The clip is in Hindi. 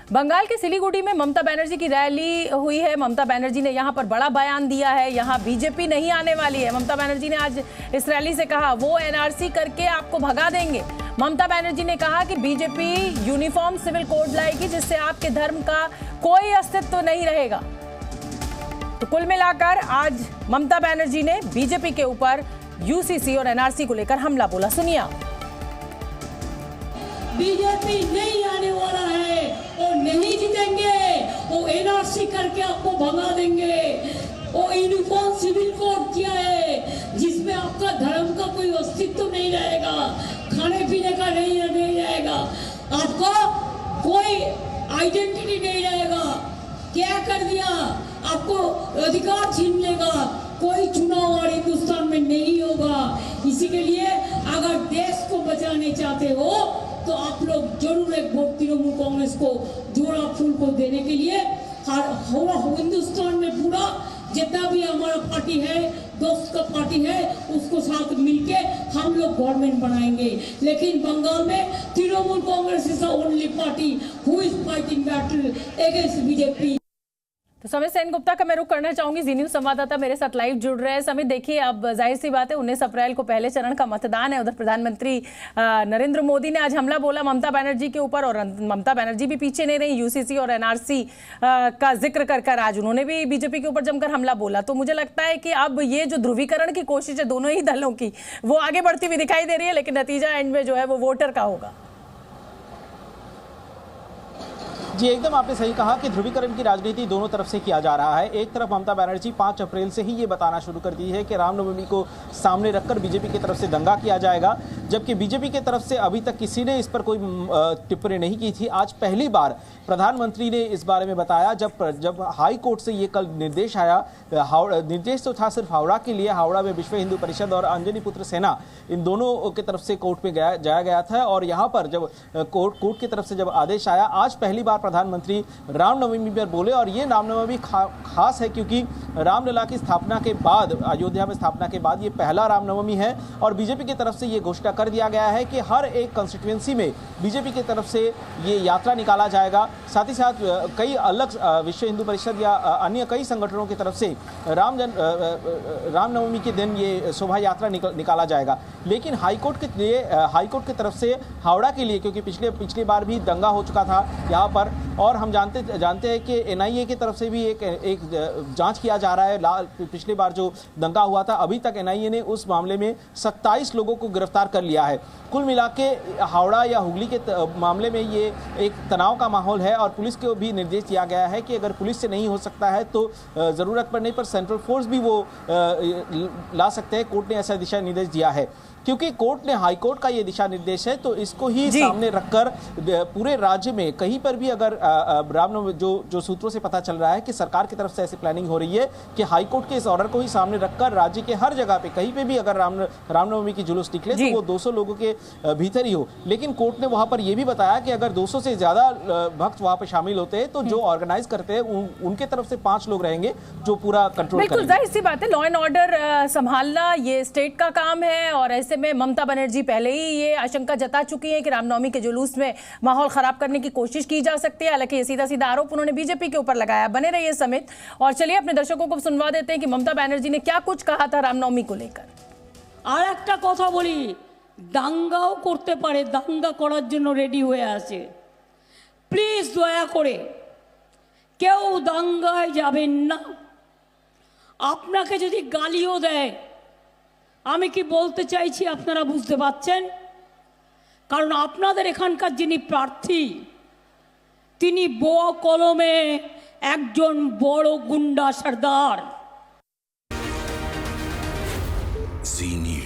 बंगाल के सिलीगुड़ी में ममता बनर्जी की रैली हुई है। ममता बनर्जी ने यहां पर बड़ा बयान दिया है, यहां बीजेपी नहीं आने वाली है। ममता बनर्जी ने आज इस रैली से कहा वो एनआरसी करके आपको भगा देंगे। ममता बनर्जी ने कहा कि बीजेपी यूनिफॉर्म सिविल कोड लाएगी जिससे आपके धर्म का कोई अस्तित्व नहीं रहेगा। तो कुल मिलाकर आज ममता बनर्जी ने बीजेपी के ऊपर यूसीसी और एनआरसी को लेकर हमला बोला। सुनिए। बीजेपी नहीं आने वाला है और नहीं जीतेंगे, वो एनआरसी करके आपको भगा देंगे। वो यूनिफॉर्म सिविल कोड किया है जिसमें आपका धर्म का कोई अस्तित्व नहीं रहेगा, खाने पीने का नहीं रहेगा, आपका कोई आइडेंटिटी नहीं रहेगा। क्या कर दिया, आपको अधिकार छीन लेगा, कोई चुनाव और हिंदुस्तान में नहीं होगा। इसी के लिए अगर देश को बचाने चाहते हो तो आप लोग जरूर एक वोट तृणमूल कांग्रेस को जोड़ा फूल को देने के लिए। हिंदुस्तान में पूरा जितना भी हमारा पार्टी है, दोस्त का पार्टी है, उसको साथ मिलके हम लोग गवर्नमेंट बनाएंगे। लेकिन बंगाल में Trinamool Congress is the only party who is fighting battle against BJP. तो समित सेन गुप्ता का मैं रुख करना चाहूंगी। जी न्यूज संवाददाता मेरे साथ लाइव जुड़ रहे हैं। समित, देखिए अब जाहिर सी बात है 19 अप्रैल को पहले चरण का मतदान है। उधर प्रधानमंत्री नरेंद्र मोदी ने आज हमला बोला ममता बनर्जी के ऊपर, और ममता बनर्जी भी पीछे नहीं रही। यूसीसी और एनआरसी का जिक्र कर आज उन्होंने भी बीजेपी के ऊपर जमकर हमला बोला। तो मुझे लगता है कि अब ये जो ध्रुवीकरण की कोशिश है दोनों ही दलों की, वो आगे बढ़ती हुई दिखाई दे रही है, लेकिन नतीजा एंड में जो है वो वोटर का होगा। जी एकदम आपने सही कहा कि ध्रुवीकरण की राजनीति दोनों तरफ से किया जा रहा है। एक तरफ ममता बनर्जी 5 अप्रैल से ही ये बताना शुरू कर दी है कि रामनवमी को सामने रखकर बीजेपी की तरफ से दंगा किया जाएगा, जबकि बीजेपी की तरफ से अभी तक किसी ने इस पर कोई टिप्पणी नहीं की थी। आज पहली बार प्रधानमंत्री ने इस बारे में बताया जब हाई कोर्ट से ये कल निर्देश आया। निर्देश तो था सिर्फ हावड़ा के लिए। हावड़ा में विश्व हिंदू परिषद और अंजनी पुत्र सेना, इन दोनों की तरफ से कोर्ट में जाया गया था, और यहाँ पर जब कोर्ट की तरफ से जब आदेश आया, आज पहली बार प्रधानमंत्री रामनवमी पर बोले। और ये रामनवमी खास है क्योंकि रामलला की स्थापना के बाद, अयोध्या में स्थापना के बाद ये पहला रामनवमी है। और बीजेपी की तरफ से ये घोषणा कर दिया गया है कि हर एक कंस्टिट्यूएंसी में बीजेपी की तरफ से ये यात्रा निकाला जाएगा। साथ ही साथ कई अलग विश्व हिंदू परिषद या अन्य कई संगठनों की तरफ से रामनवमी के दिन ये शोभा यात्रा निकाला जाएगा। लेकिन हाईकोर्ट की तरफ से हावड़ा के लिए, क्योंकि पिछली बार भी दंगा हो चुका था यहाँ पर, और हम जानते हैं कि एनआईए की तरफ से भी एक जांच किया जा रहा है। पिछली बार जो दंगा हुआ था, अभी तक एनआईए ने उस मामले में 27 लोगों को गिरफ्तार कर लिया है। कुल मिला के हावड़ा या हुगली के मामले में ये एक तनाव का माहौल है, और पुलिस को भी निर्देश दिया गया है कि अगर पुलिस से नहीं हो सकता है तो ज़रूरत पड़ने पर सेंट्रल फोर्स भी वो ला सकते हैं। कोर्ट ने ऐसा दिशा निर्देश दिया है। क्योंकि कोर्ट ने, हाई कोर्ट का ये दिशा निर्देश है, तो इसको ही सामने रखकर पूरे राज्य में कहीं पर भी अगर रामनवमी, जो सूत्रों से पता चल रहा है कि सरकार की तरफ से ऐसी प्लानिंग हो रही है कि हाई कोर्ट के इस ऑर्डर को ही सामने रखकर राज्य के हर जगह पे कहीं पे भी अगर रामनवमी की जुलूस निकले तो वो 200 लोगों के भीतर ही हो। लेकिन कोर्ट ने वहां पर यह भी बताया कि अगर 200 से ज्यादा भक्त वहां पर शामिल होते हैं तो जो ऑर्गेनाइज करते हैं उनके तरफ से 5 लोग रहेंगे जो पूरा कंट्रोल करेंगे। बिल्कुल जाहिर सी बात है, लॉ एंड ऑर्डर संभालना ये स्टेट का काम है, और ऐसे में ममता बनर्जी पहले ही ये आशंका जता चुकी है कि रामनवमी के जुलूस में माहौल खराब करने की कोशिश की जा सकती है। हालांकि ये सीधा सीधा आरोप उन्होंने बीजेपी के ऊपर लगाया। बने रहिए समित, और चलिए अपने दर्शकों को सुनवा देते हैं कि ममता बनर्जी ने क्या कुछ कहा था रामनवमी को लेकर। আর একটা কথা বলি, দাঙ্গাও করতে পারে, দাঙ্গা করার জন্য রেডি হয়ে আছে। প্লিজ দয়া করে কেউ দাঙ্গায় যাবেন না। আপনাকে যদি গালিও দেয়, আমি কি বলতে চাইছি আপনারা বুঝতে পারছেন? কারণ আপনাদের এখানকার যিনি প্রার্থী, তিনি বোয়া কলমে একজন বড় গুন্ডা সর্দার। जी न्यूज।